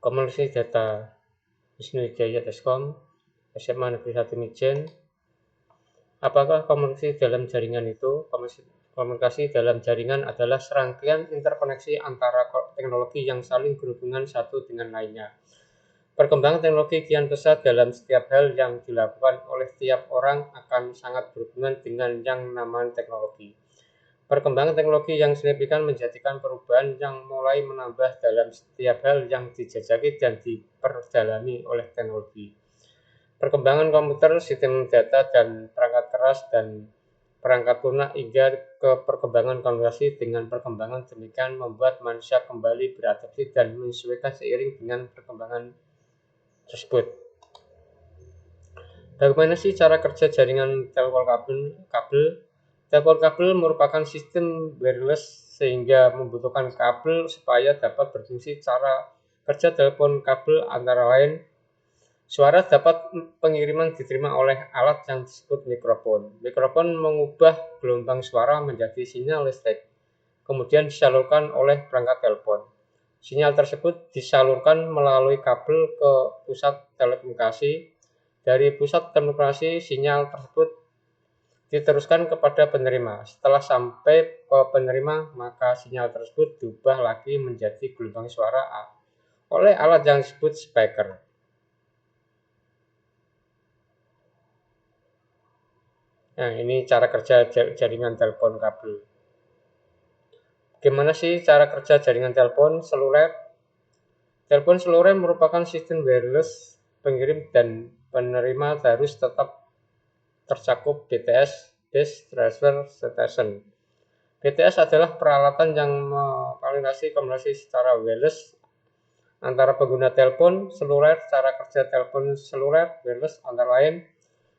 Komunikasi data Wisnuwijaya.com, SMA Negeri 1 Mijen. Apakah komunikasi dalam jaringan itu? Komunikasi dalam jaringan adalah serangkaian interkoneksi antara teknologi yang saling berhubungan satu dengan lainnya. Perkembangan teknologi kian pesat dalam setiap hal yang dilakukan oleh tiap orang akan sangat berhubungan dengan yang namanya teknologi. Perkembangan teknologi yang signifikan menjadikan perubahan yang mulai menambah dalam setiap hal yang dijajaki dan diperdalami oleh teknologi. Perkembangan komputer, sistem data, dan perangkat keras dan perangkat lunak hingga ke perkembangan komunikasi dengan perkembangan demikian membuat manusia kembali beradaptasi dan menyesuaikan seiring dengan perkembangan tersebut. Bagaimana sih cara kerja jaringan telepon kabel? Telepon kabel merupakan sistem wireless sehingga membutuhkan kabel supaya dapat berfungsi. Cara kerja telepon kabel antara lain, suara dapat pengiriman diterima oleh alat yang disebut mikrofon. Mikrofon mengubah gelombang suara menjadi sinyal listrik, kemudian disalurkan oleh perangkat telepon. Sinyal tersebut disalurkan melalui kabel ke pusat telekomunikasi. Dari pusat telekomunikasi, sinyal tersebut diteruskan kepada penerima. Setelah sampai ke penerima, maka sinyal tersebut diubah lagi menjadi gelombang suara oleh alat yang disebut speaker. Nah, ini cara kerja jaringan telepon kabel. Bagaimana sih cara kerja jaringan telepon seluler? Telepon seluler merupakan sistem wireless. Pengirim dan penerima harus tetap tercakup BTS, Base Transfer Station. BTS adalah peralatan yang memfasilitasi komunikasi secara wireless antara pengguna telepon seluler. Cara kerja telepon seluler wireless antara lain,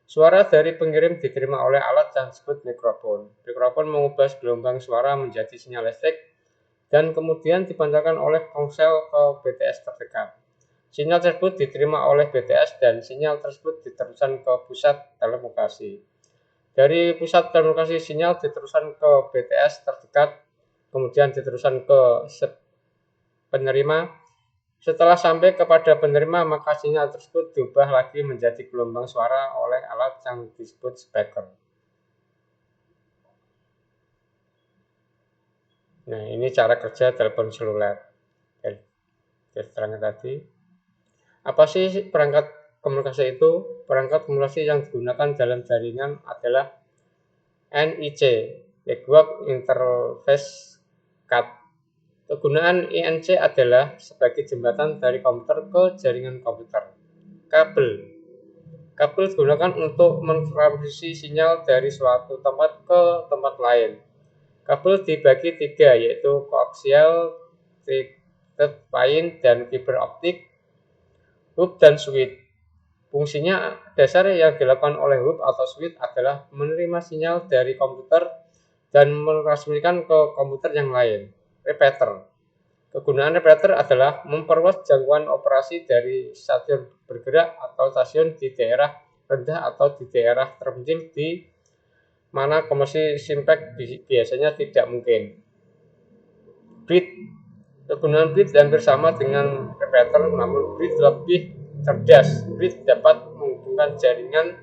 suara dari pengirim diterima oleh alat yang disebut mikrofon. Mikrofon mengubah gelombang suara menjadi sinyal listrik dan kemudian dipancarkan oleh ponsel ke BTS terdekat. Sinyal tersebut diterima oleh BTS dan sinyal tersebut diteruskan ke pusat telekomunikasi. Dari pusat telekomunikasi, sinyal diteruskan ke BTS terdekat, kemudian diteruskan ke penerima. Setelah sampai kepada penerima, maka sinyal tersebut diubah lagi menjadi gelombang suara oleh alat yang disebut speaker. Nah, ini cara kerja telepon seluler. Keterangan tadi. Apa sih perangkat komunikasi itu? Perangkat komunikasi yang digunakan dalam jaringan adalah NIC, Network Interface Card. Kegunaan INC adalah sebagai jembatan dari komputer ke jaringan komputer. Kabel digunakan untuk mentransmisi sinyal dari suatu tempat ke tempat lain. Kabel dibagi tiga, yaitu koaksial, threaded line, dan fiber optik, hub, dan switch. Fungsinya dasar yang dilakukan oleh hub atau switch adalah menerima sinyal dari komputer dan mentransmisikan ke komputer yang lain. Repeater. Kegunaan repeater adalah memperluas jangkauan operasi dari stasiun bergerak atau stasiun di daerah rendah atau di daerah terpencil di mana komunikasi simpek biasanya tidak mungkin. Bit. Kegunaan bit hampir sama dengan repeater, namun bit lebih cerdas. Bit dapat menghubungkan jaringan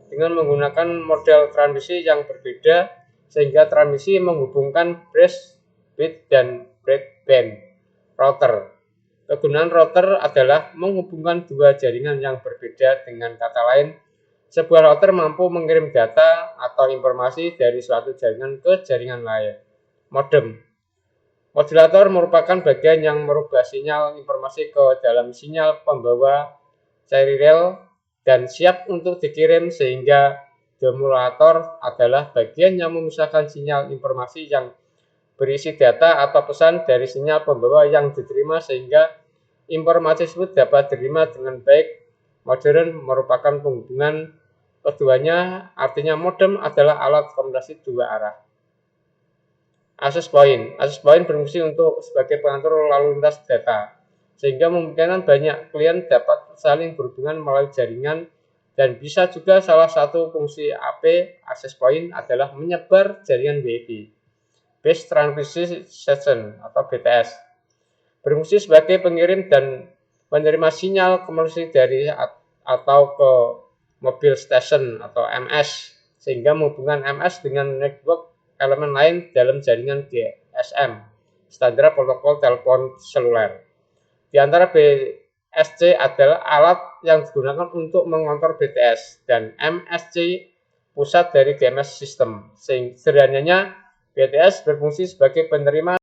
dengan menggunakan model transmisi yang berbeda, sehingga transmisi menghubungkan breadband dan breadband. Router. Kegunaan router adalah menghubungkan dua jaringan yang berbeda. Dengan kata lain, sebuah router mampu mengirim data atau informasi dari suatu jaringan ke jaringan lain. Modem. Modulator merupakan bagian yang merubah sinyal informasi ke dalam sinyal pembawa serial dan siap untuk dikirim, sehingga demodulator adalah bagian yang memisahkan sinyal informasi yang berisi data atau pesan dari sinyal pembawa yang diterima sehingga informasi tersebut dapat diterima dengan baik. Modem merupakan penghubungan keduanya, artinya modem adalah alat komunikasi dua arah. Access point berfungsi untuk sebagai pengatur lalu lintas data, sehingga memungkinkan banyak klien dapat saling berhubungan melalui jaringan, dan bisa juga salah satu fungsi AP access point adalah menyebar jaringan WiFi. Base Transmission Station atau BTS berfungsi sebagai pengirim dan penerima sinyal komunikasi dari atau ke mobil station atau MS, sehingga menghubungkan MS dengan network elemen lain dalam jaringan GSM, standar protokol telepon seluler. Di antara BSC adalah alat yang digunakan untuk mengontrol BTS, dan MSC pusat dari GMS System. Sederhananya, BTS berfungsi sebagai penerima